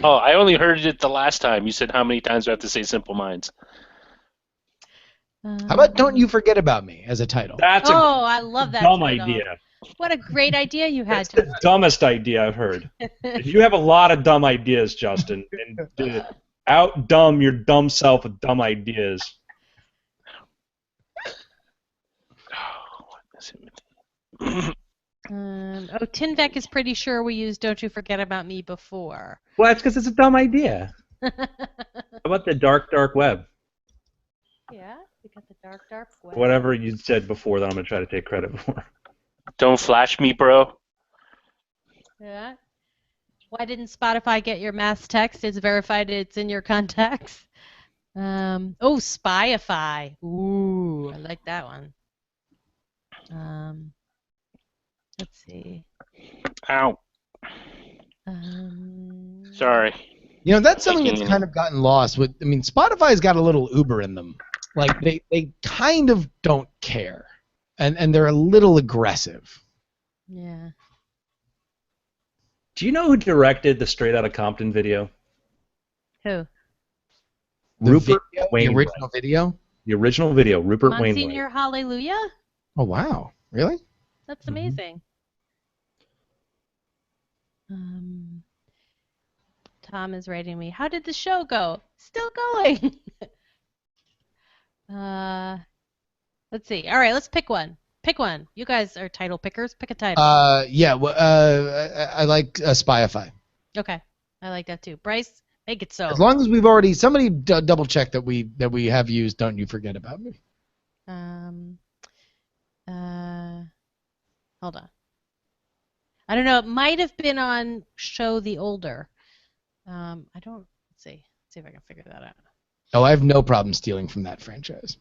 Oh, I only heard it the last time. You said how many times do I have to say Simple Minds? How about Don't You Forget About Me as a title? That's a I love that dumb title. idea. What a great idea you had. That's the dumbest idea I've heard. You have a lot of dumb ideas, Justin. And out-dumb your dumb self with dumb ideas. Oh, what is it? Tinvec is pretty sure we used Don't You Forget About Me before. Well, that's because it's a dumb idea. How about the dark, dark web? Yeah, we got the dark, dark web. Whatever you said before that I'm going to try to take credit for. Don't flash me, bro. Yeah. Why didn't Spotify get your mass text? It's verified it's in your contacts. Oh, Spyify. Ooh, I like that one. Let's see. Ow. Sorry. You know, that's something Taking that's in- kind of gotten lost. I mean, Spotify's got a little Uber in them. Like they kind of don't care, and they're a little aggressive. Yeah. Do you know who directed the Straight Outta Compton video? Who? The Rupert video, the Wainwright. original video. The original video, Rupert Wainwright. Monsignor Hallelujah? Oh wow, really? That's Mhm. amazing. Tom is writing me. How did the show go? Still going. Let's see. All right, let's pick one. Pick one. You guys are title pickers. Pick a title. Yeah. Well, I like Spyify. Okay, I like that too. Bryce, make it so. As long as we've already somebody double check that we have used. Don't you forget about me. Hold on. I don't know. It might have been on Show the Older. I don't. Let's see. Let's see if I can figure that out. Oh, I have no problem stealing from that franchise.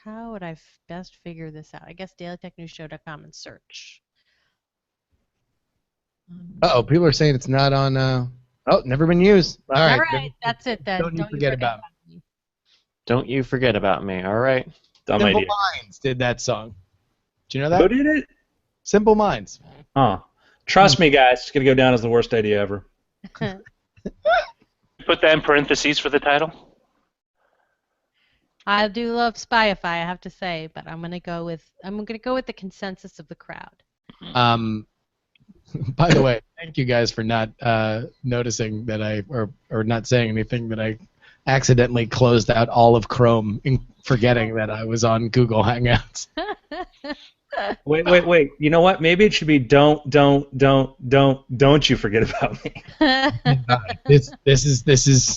How would I best figure this out? I guess dailytechnewsshow.com and search. Oh, people are saying it's not on. Oh, never been used. All right. All right, that's it then. Don't you forget about me. Don't you forget about me. All right. Dumb Simple idea. Minds did that song. Do you know that? Who did it? Simple Minds. Huh. Trust me, guys. It's going to go down as the worst idea ever. Put that in parentheses for the title. I do love Spyify, I have to say, but I'm gonna go with the consensus of the crowd. By the way, thank you guys for not noticing that or not saying anything that I accidentally closed out all of Chrome, forgetting that I was on Google Hangouts. Wait. You know what? Maybe it should be don't you forget about me. This is the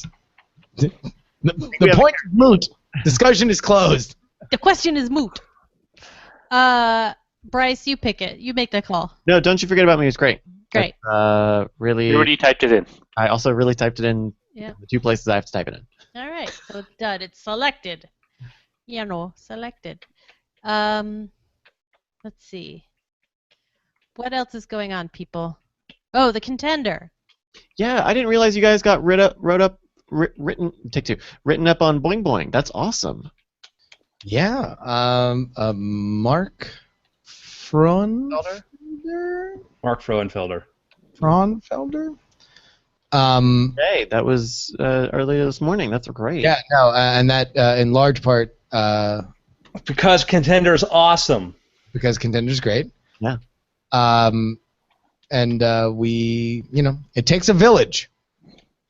point is moot. Discussion is closed. The question is moot. Bryce, you pick it. You make the call. No, don't you forget about me. It's great. Great. Really. You already typed it in. I also really typed it in Yeah. the two places I have to type it in. All right. So it's done. It's selected. Selected. Let's see. What else is going on, people? Oh, the contender. Yeah, I didn't realize you guys got written up on Boing Boing. That's awesome. Yeah. Mark Frauenfelder. Mark Frauenfelder. Frauenfelder. Hey, that was earlier this morning. That's great. Yeah. No. And that in large part Because Contender's awesome. because Contender's great. Yeah. And we, it takes a village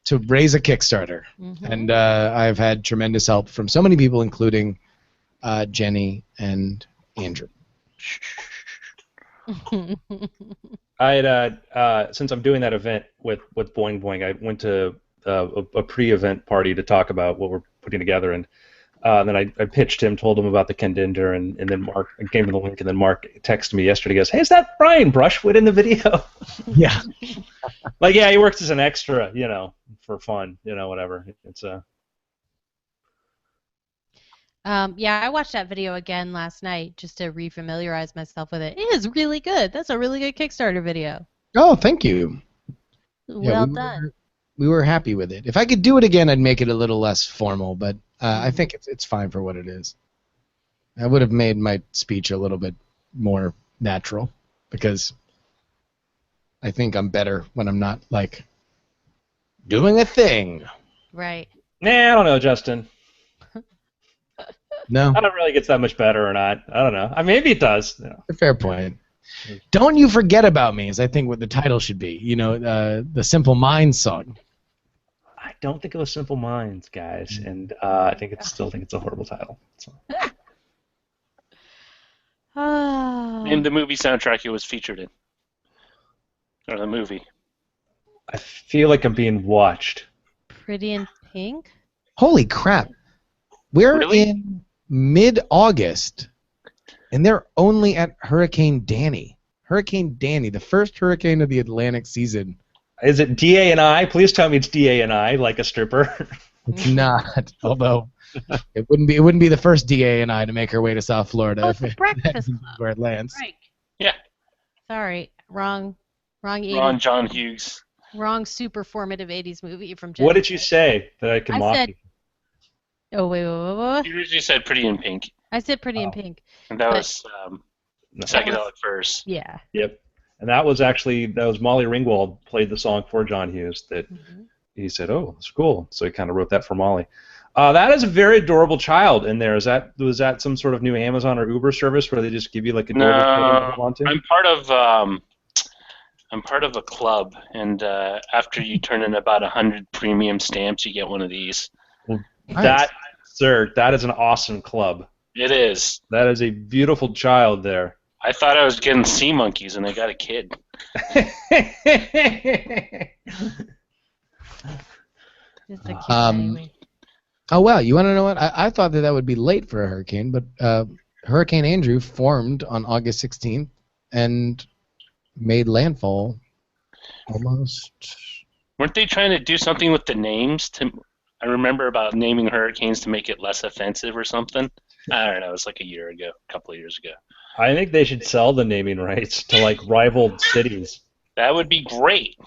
to raise a Kickstarter. Mhm. And I've had tremendous help from so many people, including Jenny and Andrew. I had since I'm doing that event with Boing Boing, I went to a pre-event party to talk about what we're putting together, and then I pitched him, told him about the contender, and then Mark gave him the link, and then Mark texted me yesterday. He goes, "Hey, is that Brian Brushwood in the video?" Yeah. Like, yeah, he works as an extra, for fun, whatever. It's Yeah, I watched that video again last night just to refamiliarize myself with it. It is really good. That's a really good Kickstarter video. Oh, thank you. Well done. We were happy with it. If I could do it again, I'd make it a little less formal, but I think it's fine for what it is. I would have made my speech a little bit more natural because I think I'm better when I'm not, like, doing a thing. Right. I don't know, Justin. No, I don't know if it gets that much better or not. I don't know. Maybe it does. a fair point. Don't You Forget About Me is, I think, what the title should be. The Simple Minds song. I don't think it was Simple Minds, guys, and I still think it's a horrible title. So. In the movie soundtrack it was featured in. Or the movie. I feel like I'm being watched. Pretty in Pink? Holy crap. We're Really? in mid-August, and they're only at Hurricane Hurricane Danny, the first hurricane of the Atlantic season. Is it DA&I? Please tell me it's DA&I, like a stripper. It's not, although it wouldn't be the first DA&I to make her way to South Florida. Oh, if it's a breakfast club. where it lands. Right. Yeah. Sorry, wrong 80s. Ron John Hughes. Wrong super formative 80s movie from Jen. What did you say that I can I mock said- you? Oh, wait. You usually said Pretty in Pink, I said Pretty in Pink. and that But- was Psychedelic Furs. Yeah. Yep. And that was Molly Ringwald played the song for John Hughes that he said, oh, that's cool. So he kind of wrote that for Molly. That is a very adorable child in there. Was that some sort of new Amazon or Uber service where they just give you like adorable children to hold on to? I'm part of a club, and after you turn in about 100 premium stamps, you get one of these. That, sir, that is an awesome club. It is. That is a beautiful child there. I thought I was getting sea monkeys, and I got a kid. Just a kid anyway. Oh, well, you want to know what? I thought that would be late for a hurricane, but Hurricane Andrew formed on August 16th and made landfall almost. Weren't they trying to do something with the names? I remember about naming hurricanes to make it less offensive or something. I don't know. It was like a couple of years ago. I think they should sell the naming rights to like rival cities. That would be great.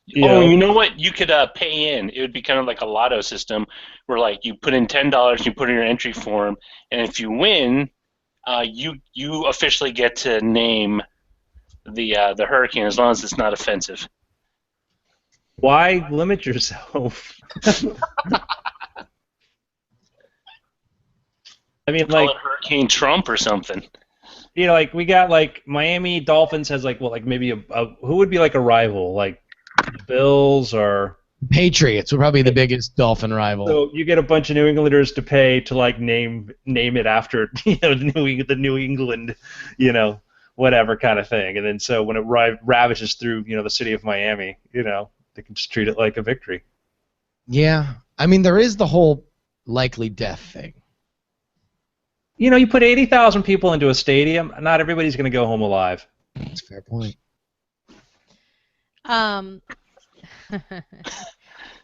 You know? You know what? You could pay in. It would be kind of like a lotto system where like you put in $10, you put in your entry form, and if you win, you officially get to name the hurricane as long as it's not offensive. Why limit yourself? I mean, Call like it Hurricane Trump or something. you know, like we got like Miami Dolphins has like maybe who would be like a rival, like Bills or Patriots were probably the biggest Dolphin rival. so you get a bunch of New Englanders to pay to like name it after the New England, whatever kind of thing, and then so when it ravages through the city of Miami, they can just treat it like a victory. Yeah, I mean there is the whole likely death thing. You put 80,000 people into a stadium, not everybody's going to go home alive. That's a fair point.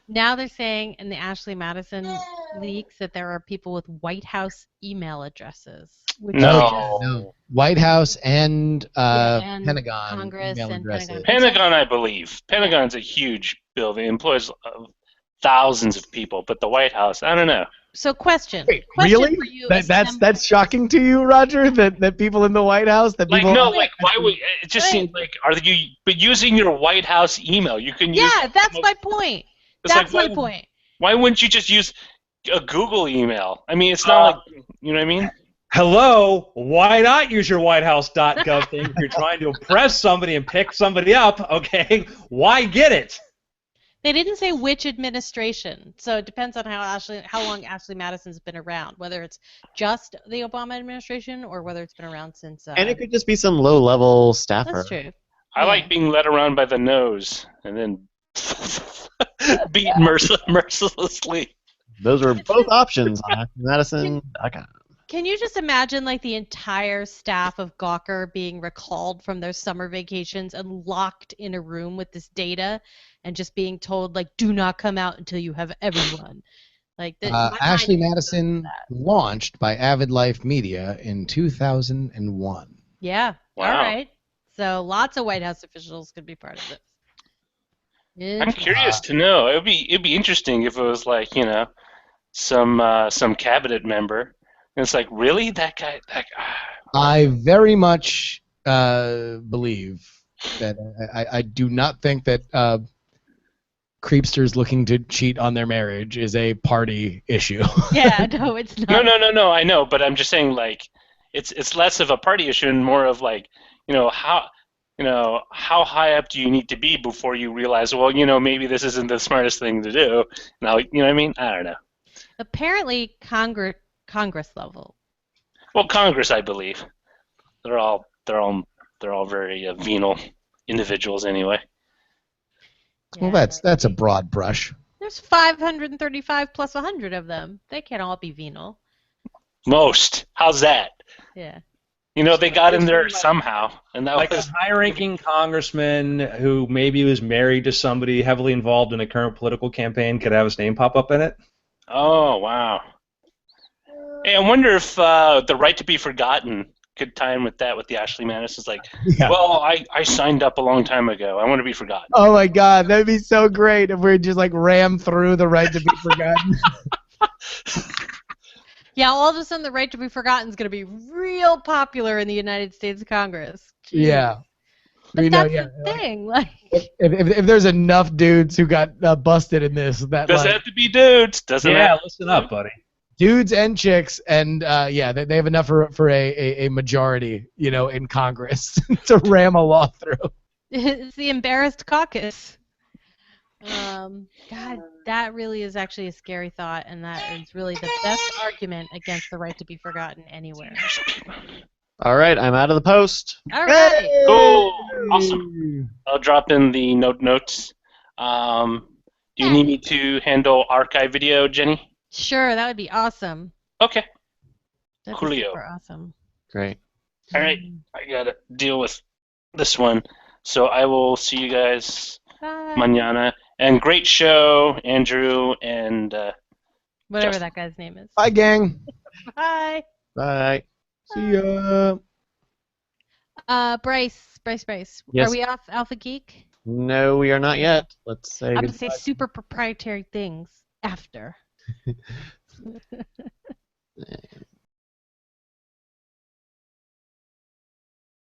Now they're saying in the Ashley Madison leaks that there are people with White House email addresses. Which No. White House and, and Pentagon Congress email and addresses. Pentagon, I believe. Pentagon's a huge building. It employs thousands of people, but the White House, I don't know. So question. Wait, Question really? for you as That's shocking to you, Roger? That people in the White House Why would it just seems like are you using your White House email? You can use. Yeah, that's my point. It's That's like, my point. Why wouldn't you just use a Google email? I mean, it's not like you know what I mean. Hello, why not use your WhiteHouse.gov thing if you're trying to impress somebody and pick somebody up? Okay, why get it? They didn't say which administration, so it depends on how long Ashley Madison's been around, whether it's just the Obama administration or whether it's been around since. And it could just be some low-level staffer. That's true. I like being led around by the nose and then beat mercilessly. Those are both options on Madison.com. Can you just imagine like the entire staff of Gawker being recalled from their summer vacations and locked in a room with this data and just being told like, do not come out until you have everyone? Like Ashley Madison launched by Avid Life Media in 2001. Yeah. Wow. All right. So lots of White House officials could be part of this. I'm curious to know. It'd be interesting if it was like some cabinet member. And it's like, really? That guy? I very much believe that I do not think that creepsters looking to cheat on their marriage is a party issue. Yeah, no, it's not. No. I know, but I'm just saying, like, it's less of a party issue and more of like, how high up do you need to be before you realize, well, maybe this isn't the smartest thing to do. Now, you know what I mean? I don't know. Apparently, Congress level. Well, Congress, I believe, they're all very venal individuals anyway. Well, that's a broad brush. There's 535 plus 100 of them. They can't all be venal. Most. How's that? Yeah. You know, they got in there somehow, and that Like a was high-ranking congressman who maybe was married to somebody heavily involved in a current political campaign could have his name pop up in it. oh wow. Hey, I wonder if the right to be forgotten could tie in with that. With the Ashley Madison's like, Yeah. well, I signed up a long time ago. I want to be forgotten. Oh my God, that'd be so great if we just like ram through the right to be forgotten. Yeah, all of a sudden the right to be forgotten is going to be real popular in the United States Congress. Yeah. But We know, that's yeah. the thing. Like, If there's enough dudes who got busted in this, that Doesn't like have to be dudes. Doesn't Yeah, have listen up, buddy. dudes and chicks, and yeah, they have enough for a majority, you know, in Congress to ram a law through. it's the embarrassed caucus. God, that really is actually a scary thought, and that is really the best argument against the right to be forgotten anywhere. All right, I'm out of the post. All right. Cool. Awesome. I'll drop in the notes. Do you need me to handle archive video, Jenny? Sure, that would be awesome. Okay. That'd be Coolio. super awesome. Great. All right. I gotta deal with this one. So I will see you guys Bye. mañana. And great show, Andrew and Whatever Justin. that guy's name is. Bye, gang. Bye. Bye. See ya. Bryce. Yes. Are we off Alpha Geek? No, we are not yet. Let's say I'm going to goodbye. say super proprietary things after.